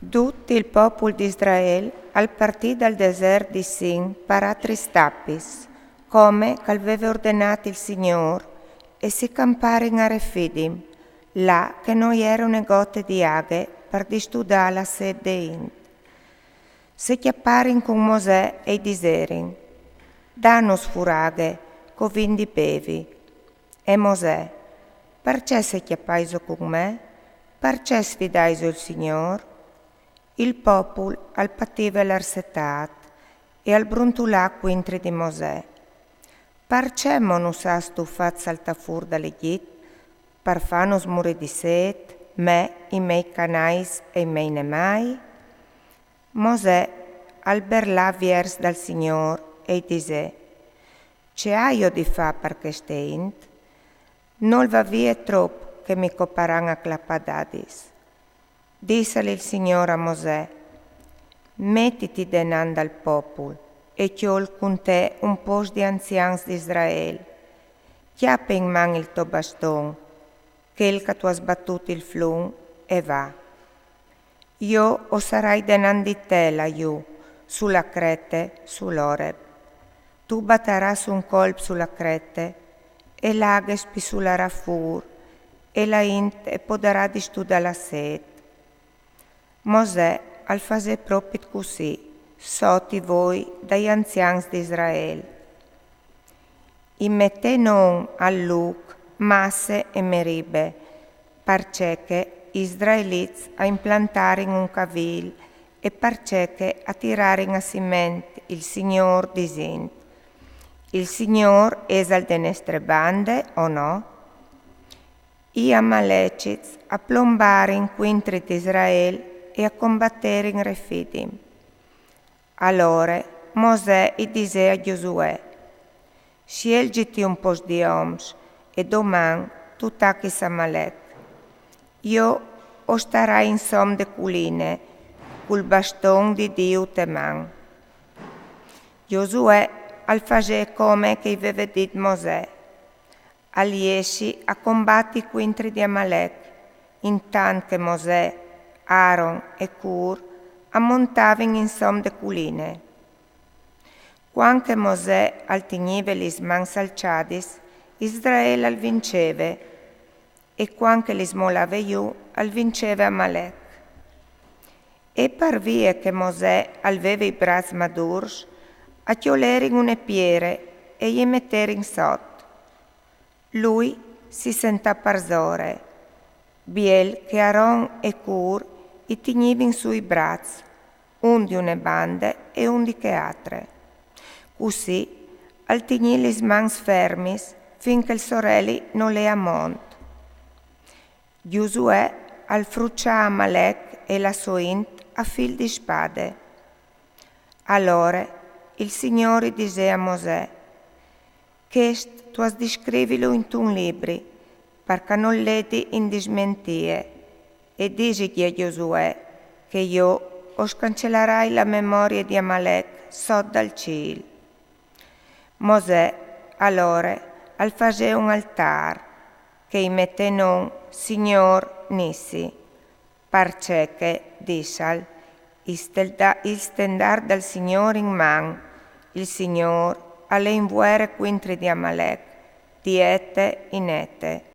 Tutto il popolo di Israele al partì dal deserto di Sin per altri stappi, come aveva ordinato il Signore, e si camparono a Refidim, là che non erano gote di aghe per distrudere la sede in. Si chiapparono con Mosè e diserin, danos furaghe, covin di bevi. E Mosè, perché si chiappaiso con me? Perché sfidaiso il Signore? Il popolo al pativa l'arsetat e al bruntulà quintri di Mosè. Perché monus astu fat saltafur dall'Egitto, per fanus muri di set, me, i miei canais e i miei nemai? Mosè al berlà viers dal Signore e disse, «Ce io di fa per queste int? Non va via troppo che mi coparan a clapadadis». Dissele il Signore a Mosè, «Mettiti denanda al popolo e chiol con te un po' di anziani di Israele. Chiappa in mano il tuo bastone, che il che tu hai sbattuto il flum, e va. Io o sarai denandi te laiù, sulla crete, sull'Oreb. Tu batterai su un colpo sulla crete, e l'aghe spisulerà fur, e la int poderà distuda la sete. Mosè al fase proprio così, soti voi dagli anziani di Israele. I mette non al luc, masse e meribe, perché che Israeliz a implantare in un cavil e perché che a tirare in assiment il Signor disint. Il Signor es al de nestre bande o no? I Amaleciz a plombare in quintri di Israele e a combattere in Refidim. Allora Mosè disse a Giosuè, «Scelgiti un po' di oms e domani tu tacchi Amalek. Io o starai in som de culine, col bastone di Dio te man». Giosuè al fase come che aveva detto Mosè. Al esci a combatti quintri di Amalek, intanto che Mosè, Aaron e Cur ammontavano in som de culine. Quando Mosè al tinive lis mans alciadis, Israele al vinceve, e quando lis molave iù, al vinceve Amalek. E per via che Mosè aveva i bracci madurs, a chiolerin une piere e gli metterin sotto. Lui si sentà parzore, biel che Aaron e Cur i tignivin sui bracci, un di une bande e un di che altre. Così al tignì lis mans fermis finché il sorelli non le amont. Giosuè al fruccià Amalek e la sua int a fil di spade. Allora il Signore disse a Mosè, «Chest tu has di scrivilo in un libri, perché non ledi in dismentie, e disigli a Giosuè che io o scancellerai la memoria di Amalek sotto dal cielo». Mosè allora al fase un altar, che mette non Signor Nissi, perché che dissal, il stendar del Signore in man, il Signor alle invuere quintri di Amalek, di ete in ete.